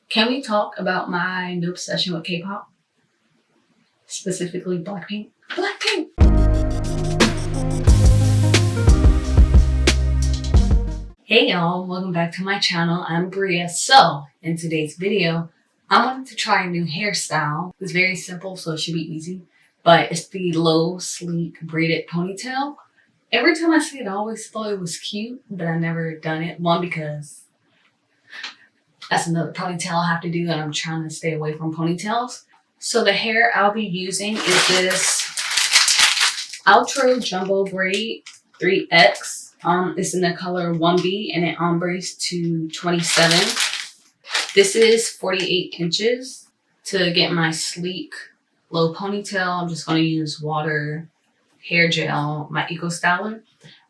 Can we talk about my new obsession with K-pop? Specifically Blackpink. Blackpink! Hey y'all, welcome back to my channel. I'm Bria. So, in today's video, I wanted to try a new hairstyle. It's very simple, so it should be easy. But it's the low, sleek, braided ponytail. Every time I see it, I always thought it was cute, but I never done it. One, because that's another ponytail I have to do, and I'm trying to stay away from ponytails. So the hair I'll be using is this Ultra Jumbo Braid 3X. It's in the color 1B, and it ombres to 27. This is 48 inches. To get my sleek low ponytail, I'm just going to use water, hair gel, my Eco Styler.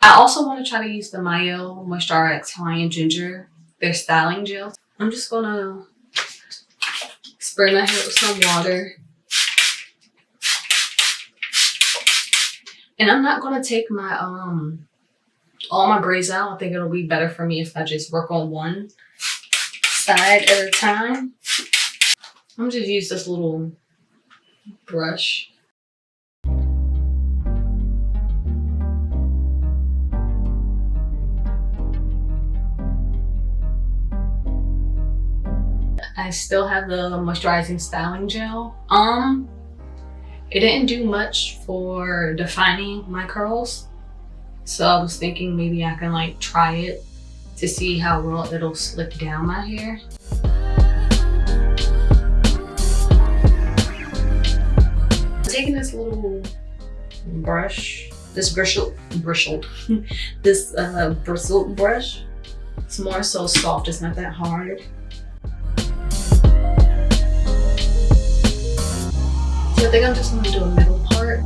I also want to try to use the Maya Galore X Hawaiian Ginger, their styling gel. I'm just going to spray my hair with some water. And I'm not going to take my all my braids out. I think it'll be better for me if I just work on one side at a time. I'm just use this little brush. I still have the moisturizing styling gel. It didn't do much for defining my curls. So I was thinking maybe I can like try it to see how well it'll slick down my hair. Taking this little brush, this bristled brush. It's more so soft, it's not that hard. So I think I'm just gonna do a middle part.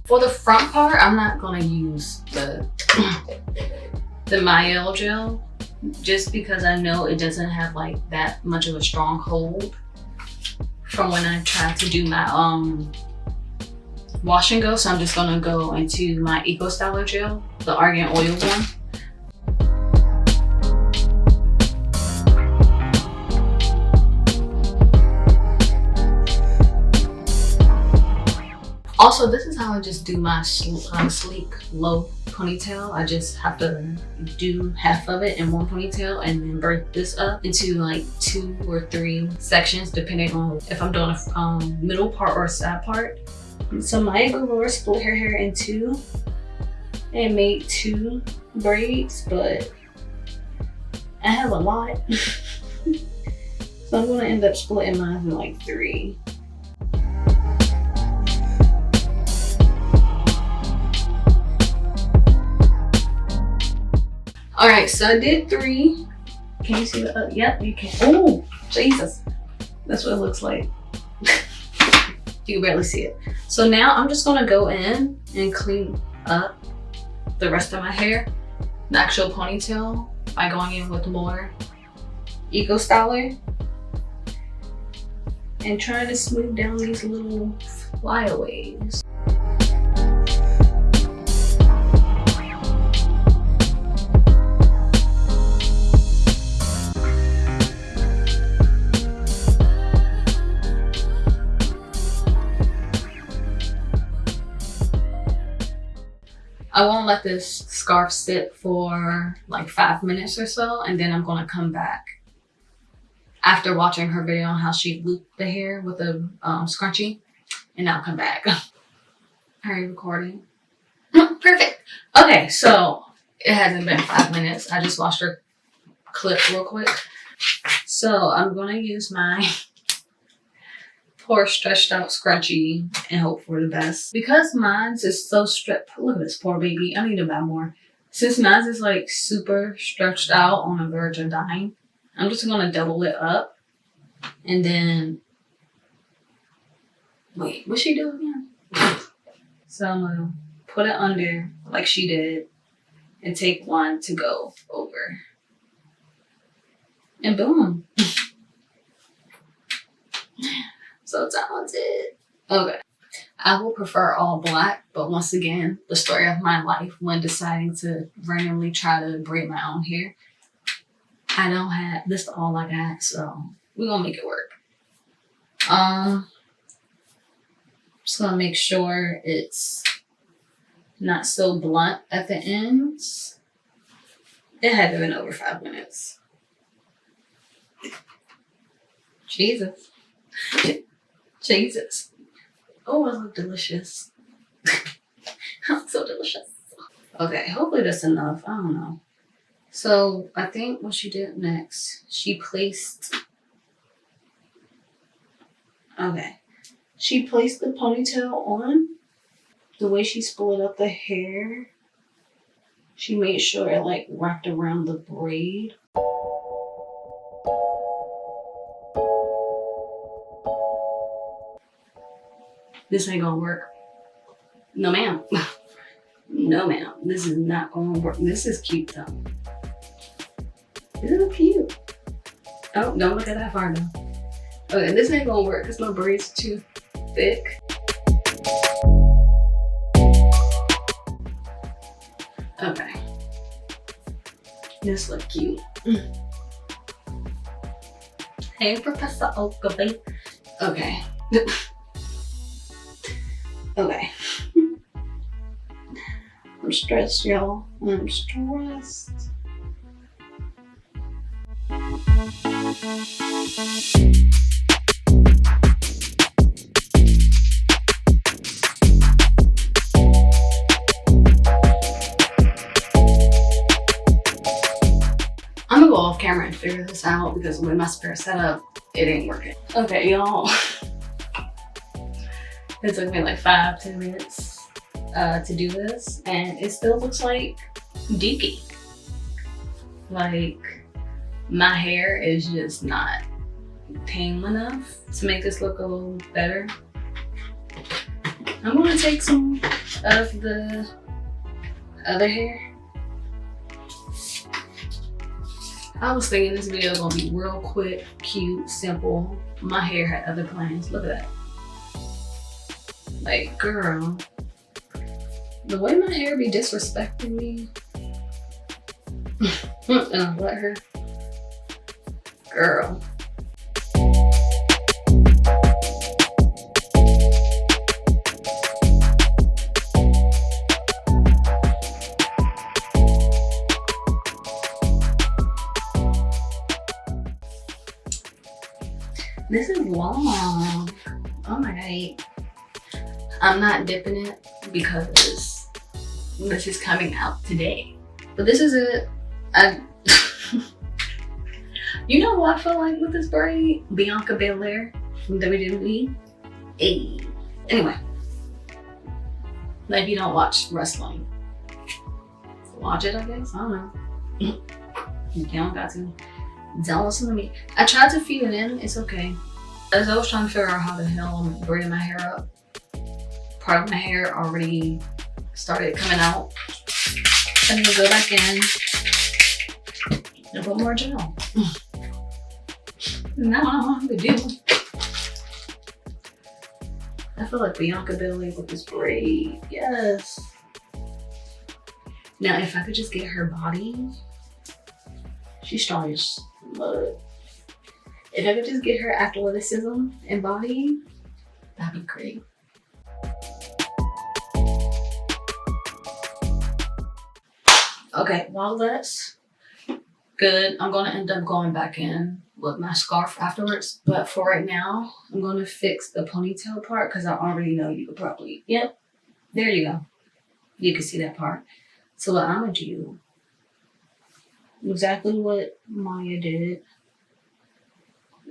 For the front part, I'm not gonna use the Maya gel, just because I know it doesn't have like that much of a strong hold from when I tried to do my wash and go. So I'm just gonna go into my Eco Styler gel, the argan oil one. Also, this is how I just do my sleek low ponytail. I just have to do half of it in one ponytail and then break this up into like 2 or 3 sections depending on if I'm doing a middle part or a side part. So Maya Galore split her hair in 2 and made 2 braids, but I have a lot. So I'm gonna end up splitting mine in like 3. All right, so I did 3. Can you see the, yep, you can. Oh, Jesus. That's what it looks like. You can barely see it. So now I'm just gonna go in and clean up the rest of my hair, the actual ponytail, by going in with more Eco Styler and trying to smooth down these little flyaways. I won't let this scarf sit for like 5 minutes or so, and then I'm gonna come back after watching her video on how she looped the hair with a scrunchie, and I'll come back. Are you recording? Perfect. Okay, so it hasn't been 5 minutes. I just watched her clip real quick. So I'm gonna use my poor stretched out scrunchie and hope for the best. Because mine's is so stretched, look at this poor baby, I need to buy more. Since mine's is like super stretched out on the verge of dying, I'm just gonna double it up and then, wait, what's she doing again? So I'm gonna put it under like she did and take one to go over. And boom. So talented. Okay. I will prefer all black, but once again, the story of my life when deciding to randomly try to braid my own hair, I don't have this is all I got, so we're gonna make it work. Just gonna make sure it's not so blunt at the ends. It had to have been over 5 minutes. Jesus. Jesus. Oh, it looks delicious. So delicious. Okay, hopefully that's enough. I don't know. So I think what she did next, she placed the ponytail on. The way she split up the hair, she made sure it like wrapped around the braid. This ain't gonna work. No ma'am. No ma'am. This is not gonna work. This is cute though. Isn't it cute? Oh, don't look at that far though. Okay, this ain't gonna work because my braid's too thick. Okay. This look cute. Hey, Professor Oakley. Okay. Okay. I'm stressed, y'all. I'm stressed. I'm gonna go off camera and figure this out because with my spare setup, it ain't working. Okay, y'all. It took me like 5-10 minutes to do this, and it still looks like deaky. Like my hair is just not tame enough to make this look a little better. I'm gonna take some of the other hair. I was thinking this video was gonna be real quick, cute, simple. My hair had other plans. Look at that. Like, girl, the way my hair be disrespecting me. And I let her. Girl. This is long. Oh my god. I'm not dipping it because this is coming out today. But this is it. You know what I feel like with this braid? Maya Galore from WWE. Hey. Anyway. Like, if you don't watch wrestling, watch it, I guess. I don't know. You don't got to. Don't listen to me. I tried to feed it in. It's okay. As I was trying to figure out how the hell I'm braiding my hair up, part of my hair already started coming out. I'm gonna go back in and put more gel. Now I know what to do. I feel like Maya Galore with this braid. Yes. Now, if I could just get her body, she's strong as mud. If I could just get her athleticism and body, that'd be great. Okay, while that's good, I'm gonna end up going back in with my scarf afterwards. But for right now, I'm gonna fix the ponytail part because I already know you could probably, yep, there you go. You can see that part. So what I'm gonna do, exactly what Maya did,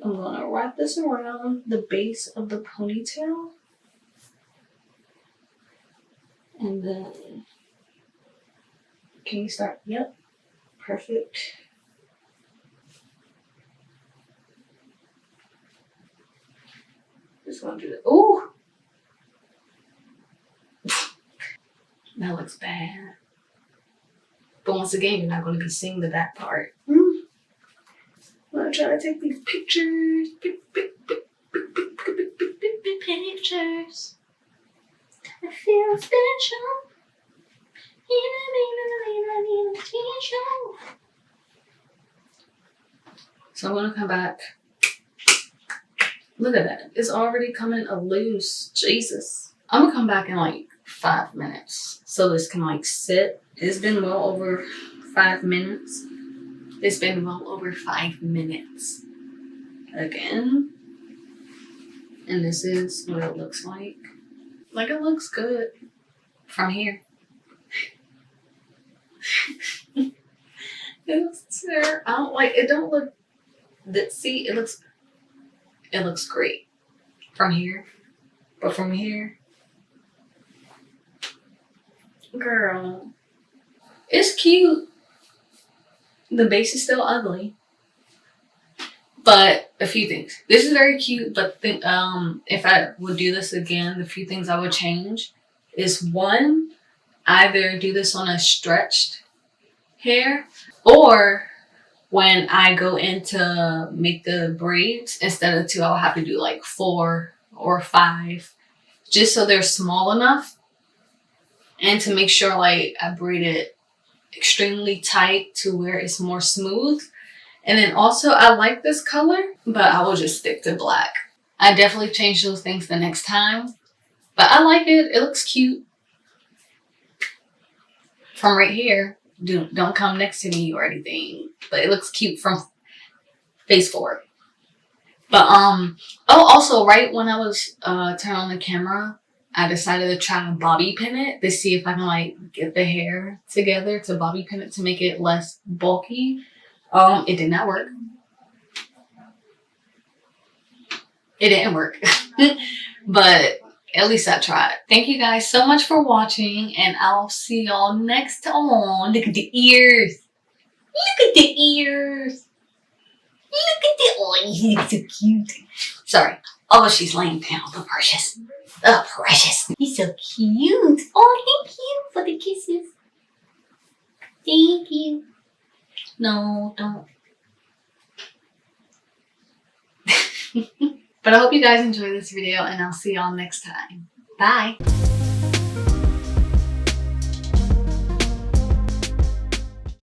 I'm gonna wrap this around the base of the ponytail. And then, can you start? Yep, perfect. Just gonna do that. Ooh! That looks bad. But once again, you're not gonna be seeing the back part. I'm gonna try to take these pictures. pictures. I feel special. So I'm gonna come back. Look at that. It's already coming loose. Jesus. I'm gonna come back in like 5 minutes. So this can like sit. It's been well over 5 minutes. It's been well over 5 minutes. Again. And this is what it looks like. Like it looks good from here. It looks there. I don't like it. Don't look that. See, it looks great from here, but from here, girl, it's cute. The base is still ugly, but a few things. This is very cute, but if I would do this again, the few things I would change is one, either do this on a stretched hair, or when I go in to make the braids, instead of 2, I'll have to do like 4 or 5, just so they're small enough, and to make sure like I braid it extremely tight to where it's more smooth. And then also I like this color, but I will just stick to black. I definitely change those things the next time, but I like it. It looks cute from right here. Don't come next to me or anything, but it looks cute from face forward. But oh, also right when I was turning on the camera, I decided to try to bobby pin it to see if I can like get the hair together to bobby pin it to make it less bulky. It did not work. It didn't work. But at least I tried. Thank you guys so much for watching, and I'll see y'all next time. Look at the ears. Look at the ears. Look at the, oh, he's so cute. Sorry. Oh, she's laying down. The precious. The precious. He's so cute. Oh, thank you for the kisses. Thank you. No, don't. But I hope you guys enjoyed this video, and I'll see y'all next time. Bye.